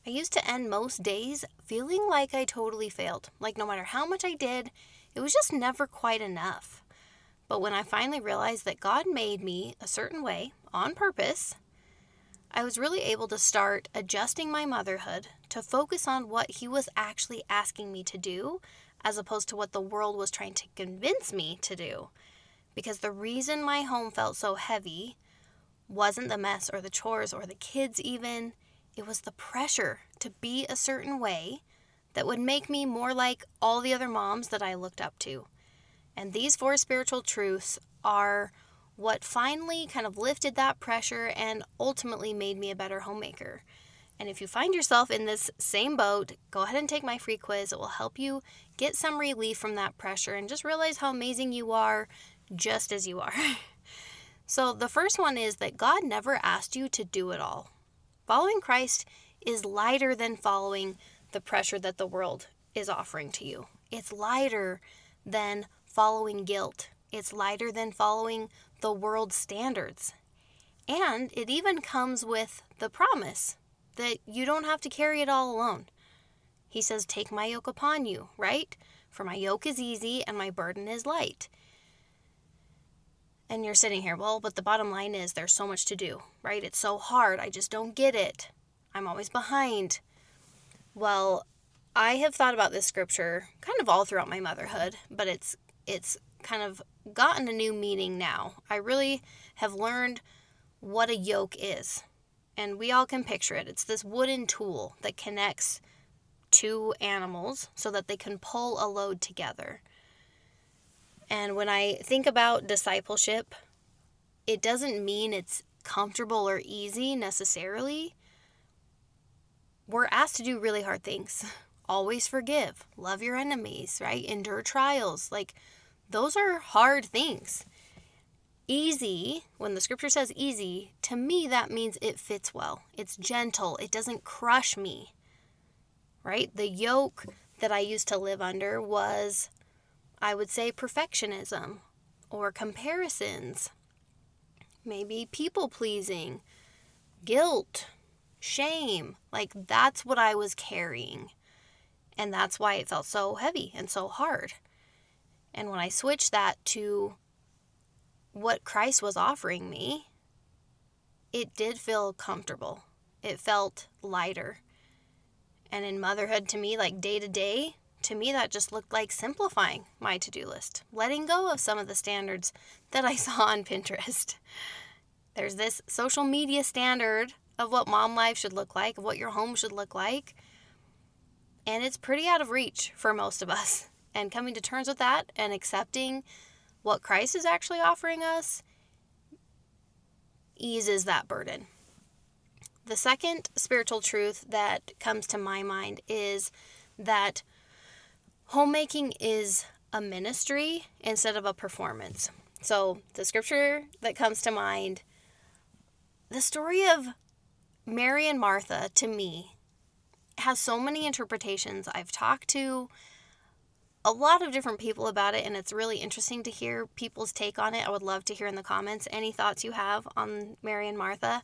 I used to end most days feeling like I totally failed. Like no matter how much I did, it was just never quite enough. But when I finally realized that God made me a certain way on purpose, I was really able to start adjusting my motherhood to focus on what He was actually asking me to do, as opposed to what the world was trying to convince me to do. Because the reason my home felt so heavy wasn't the mess or the chores or the kids even. It was the pressure to be a certain way that would make me more like all the other moms that I looked up to. And these four spiritual truths are what finally kind of lifted that pressure and ultimately made me a better homemaker. And if you find yourself in this same boat, go ahead and take my free quiz. It will help you get some relief from that pressure and just realize how amazing you are just as you are. So the first one is that God never asked you to do it all. Following Christ is lighter than following the pressure that the world is offering to you. It's lighter than following guilt. It's lighter than following the world's standards. And it even comes with the promise that you don't have to carry it all alone. He says, take my yoke upon you, right? For my yoke is easy and my burden is light. And you're sitting here, well, but the bottom line is there's so much to do, right? It's so hard. I just don't get it. I'm always behind. Well, I have thought about this scripture kind of all throughout my motherhood, but it's kind of gotten a new meaning now. I really have learned what a yoke is. And we all can picture it. It's this wooden tool that connects two animals so that they can pull a load together. And when I think about discipleship, it doesn't mean it's comfortable or easy necessarily. We're asked to do really hard things. Always forgive, love your enemies, right? Endure trials. Like, those are hard things. Easy, when the scripture says easy, to me that means it fits well. It's gentle. It doesn't crush me, right? The yoke that I used to live under was, I would say, perfectionism or comparisons, maybe people pleasing, guilt, shame. Like, that's what I was carrying. And that's why it felt so heavy and so hard. And when I switched that to what Christ was offering me, it did feel comfortable. It felt lighter. And in motherhood, to me, like day to day, to me that just looked like simplifying my to-do list, letting go of some of the standards that I saw on Pinterest. There's this social media standard of what mom life should look like, of what your home should look like. And it's pretty out of reach for most of us. And coming to terms with that and accepting what Christ is actually offering us eases that burden. The second spiritual truth that comes to my mind is that homemaking is a ministry instead of a performance. So the scripture that comes to mind, the story of Mary and Martha, to me, has so many interpretations. I've talked to a lot of different people about it, and it's really interesting to hear people's take on it. I would love to hear in the comments any thoughts you have on Mary and Martha.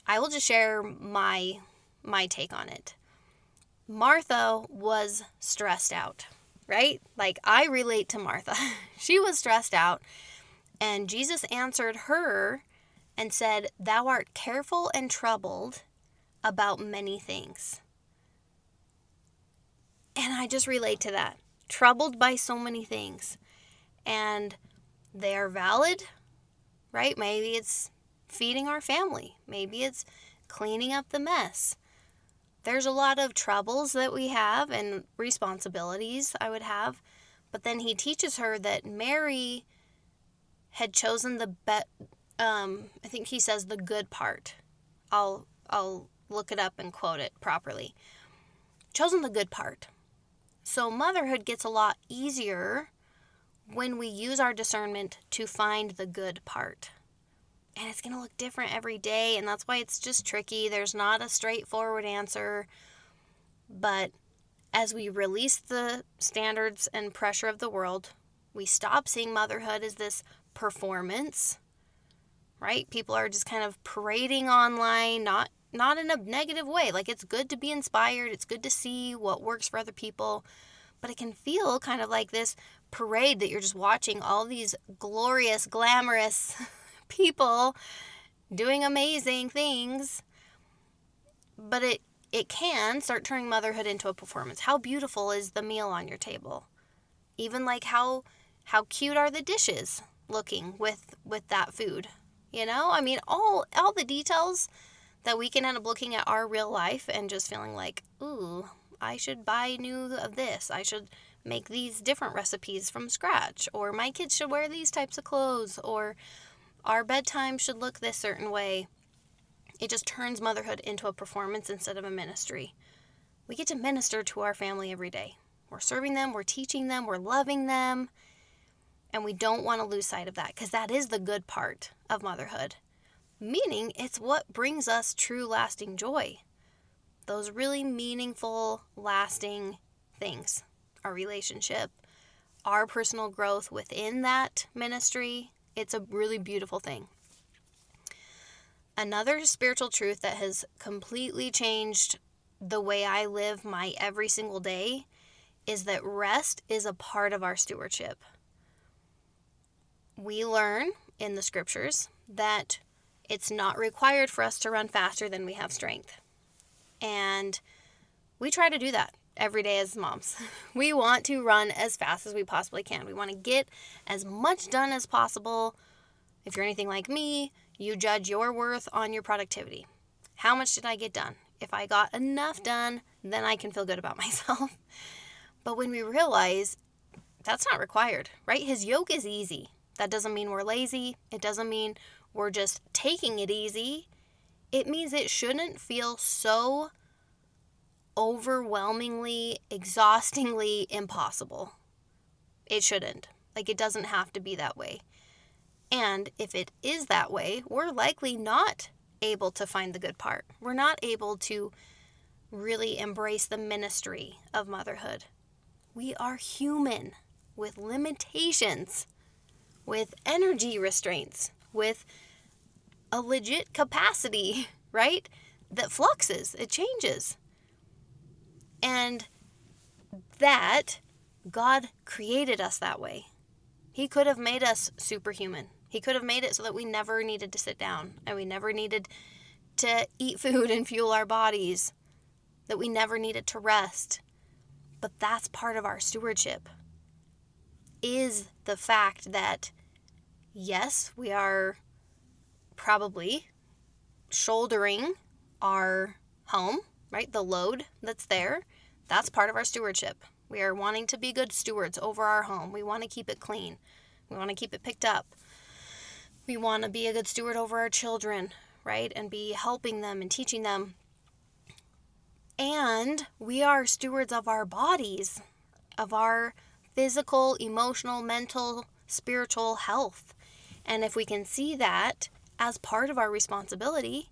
I will just share my take on it. Martha was stressed out, right? Like, I relate to Martha. She was stressed out, and Jesus answered her and said, "Thou art careful and troubled about many things." And I just relate to that. Troubled by so many things. And they are valid, right? Maybe it's feeding our family. Maybe it's cleaning up the mess. There's a lot of troubles that we have and responsibilities I would have. But then he teaches her that Mary had chosen I think he says the good part. I'll look it up and quote it properly. Chosen the good part. So motherhood gets a lot easier when we use our discernment to find the good part. And it's going to look different every day, and that's why it's just tricky. There's not a straightforward answer. But as we release the standards and pressure of the world, we stop seeing motherhood as this performance, right? People are just kind of parading online, not not in a negative way. Like, it's good to be inspired. It's good to see what works for other people. But it can feel kind of like this parade that you're just watching all these glorious, glamorous people doing amazing things. But it can start turning motherhood into a performance. How beautiful is the meal on your table? Even like how cute are the dishes looking with that food? You know, I mean, all the details that we can end up looking at our real life and just feeling like, ooh, I should buy new of this. I should make these different recipes from scratch. Or my kids should wear these types of clothes. Or our bedtime should look this certain way. It just turns motherhood into a performance instead of a ministry. We get to minister to our family every day. We're serving them, we're teaching them, we're loving them. And we don't want to lose sight of that, because that is the good part of motherhood. Meaning, it's what brings us true lasting joy. Those really meaningful, lasting things. Our relationship, our personal growth within that ministry. It's a really beautiful thing. Another spiritual truth that has completely changed the way I live my every single day is that rest is a part of our stewardship. We learn in the scriptures that it's not required for us to run faster than we have strength. And we try to do that every day as moms. We want to run as fast as we possibly can. We want to get as much done as possible. If you're anything like me, you judge your worth on your productivity. How much did I get done? If I got enough done, then I can feel good about myself. But when we realize that's not required, right? His yoke is easy. That doesn't mean we're lazy. It doesn't mean we're just taking it easy. It means it shouldn't feel so overwhelmingly, exhaustingly impossible. It shouldn't. Like, it doesn't have to be that way. And if it is that way, we're likely not able to find the good part. We're not able to really embrace the ministry of motherhood. We are human with limitations, with energy restraints, with a legit capacity, right? That fluxes, it changes. And that God created us that way. He could have made us superhuman. He could have made it so that we never needed to sit down and we never needed to eat food and fuel our bodies, that we never needed to rest. But that's part of our stewardship, is the fact that, yes, we are probably shouldering our home, right? The load that's there, that's part of our stewardship. We are wanting to be good stewards over our home. We want to keep it clean. We want to keep it picked up. We want to be a good steward over our children, right? And be helping them and teaching them. And we are stewards of our bodies, of our physical, emotional, mental, spiritual health. And if we can see that as part of our responsibility,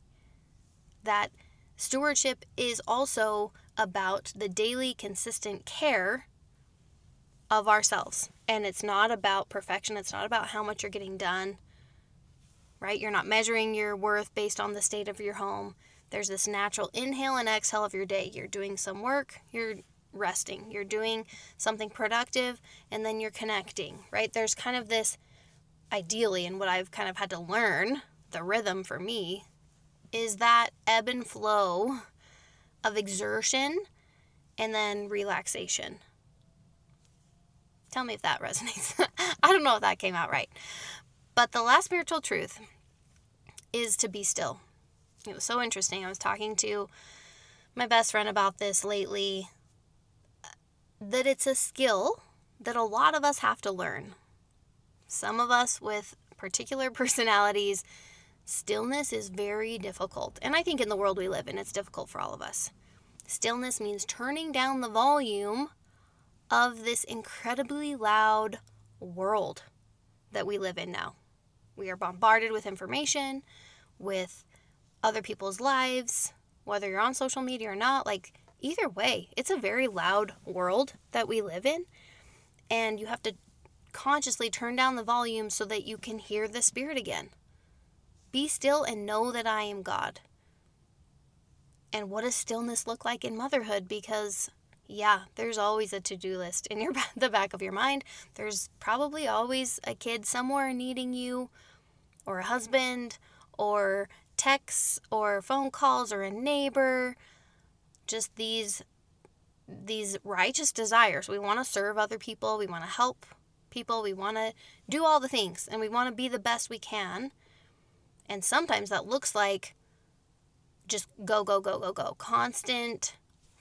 that stewardship is also about the daily, consistent care of ourselves. And it's not about perfection. It's not about how much you're getting done, right? You're not measuring your worth based on the state of your home. There's this natural inhale and exhale of your day. You're doing some work, you're resting, you're doing something productive, and then you're connecting, right? There's kind of this, ideally, and what I've kind of had to learn, the rhythm for me, is that ebb and flow of exertion and then relaxation. Tell me if that resonates. I don't know if that came out right. But the last spiritual truth is to be still. It was so interesting. I was talking to my best friend about this lately, that it's a skill that a lot of us have to learn. Some of us with particular personalities, stillness is very difficult. And I think in the world we live in, it's difficult for all of us. Stillness means turning down the volume of this incredibly loud world that we live in now. We are bombarded with information, with other people's lives, whether you're on social media or not. Like, either way, it's a very loud world that we live in. And you have to consciously turn down the volume so that you can hear the Spirit again. Be still and know that I am God. And what does stillness look like in motherhood? Because, yeah, there's always a to-do list in the back of your mind. There's probably always a kid somewhere needing you, or a husband, or texts, or phone calls, or a neighbor. Just these righteous desires. We want to serve other people. We want to help people. We want to do all the things, and we want to be the best we can. And sometimes that looks like just go, go, go, go, go. Constant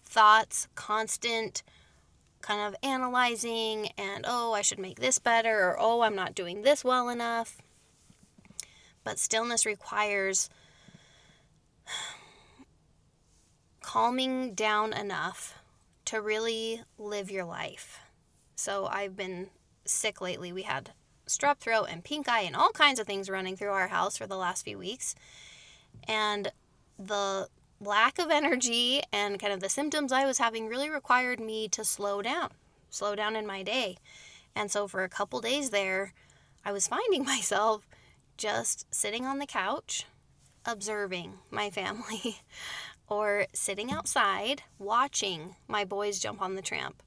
thoughts, constant kind of analyzing, and oh, I should make this better, or oh, I'm not doing this well enough. But stillness requires calming down enough to really live your life. So I've been sick lately. We had strep throat and pink eye and all kinds of things running through our house for the last few weeks. And the lack of energy and kind of the symptoms I was having really required me to slow down in my day. And so for a couple days there, I was finding myself just sitting on the couch, observing my family, or sitting outside, watching my boys jump on the tramp.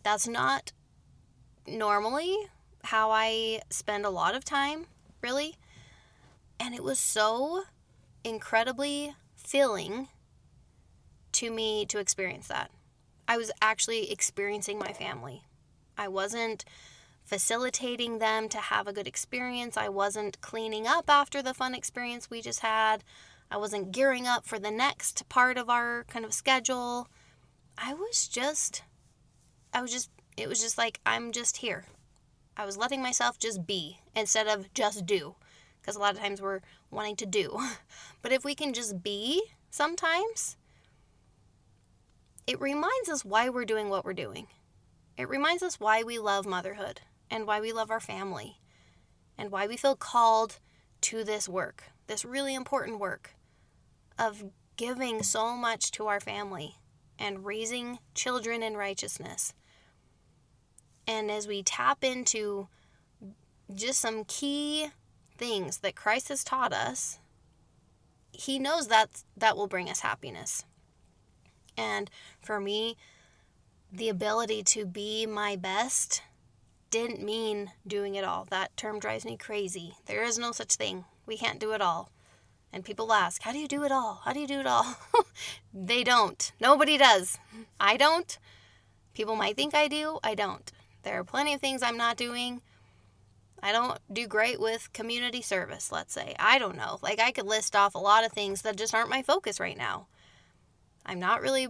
That's not normally how I spend a lot of time, really. And it was so incredibly filling to me to experience that. I was actually experiencing my family. I wasn't facilitating them to have a good experience. I wasn't cleaning up after the fun experience we just had. I wasn't gearing up for the next part of our kind of schedule. It was just like, I'm just here. I was letting myself just be instead of just do. Because a lot of times we're wanting to do. But if we can just be sometimes, it reminds us why we're doing what we're doing. It reminds us why we love motherhood and why we love our family and why we feel called to this work, this really important work of giving so much to our family and raising children in righteousness. And as we tap into just some key things that Christ has taught us, he knows that will bring us happiness. And for me, the ability to be my best didn't mean doing it all. That term drives me crazy. There is no such thing. We can't do it all. And people ask, how do you do it all? How do you do it all? They don't. Nobody does. I don't. People might think I do. I don't. There are plenty of things I'm not doing. I don't do great with community service, let's say. I don't know. Like, I could list off a lot of things that just aren't my focus right now. I'm not really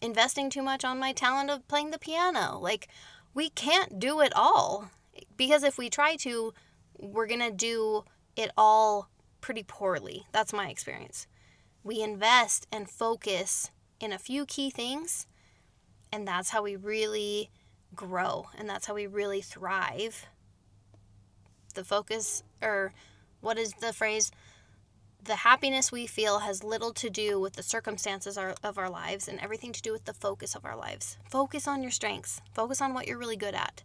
investing too much on my talent of playing the piano. Like, we can't do it all. Because if we try to, we're going to do it all pretty poorly. That's my experience. We invest and focus in a few key things, and that's how we really grow, and that's how we really thrive. The focus, or what is the phrase? The happiness we feel has little to do with the circumstances of our lives and everything to do with the focus of our lives. Focus on your strengths. Focus on what you're really good at.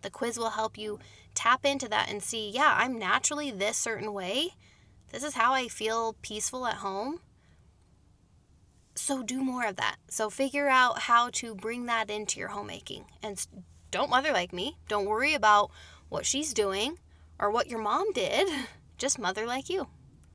The quiz will help you tap into that and see, yeah, I'm naturally this certain way. This is how I feel peaceful at home. So do more of that. So figure out how to bring that into your homemaking. And don't mother like me. Don't worry about what she's doing or what your mom did. Just mother like you.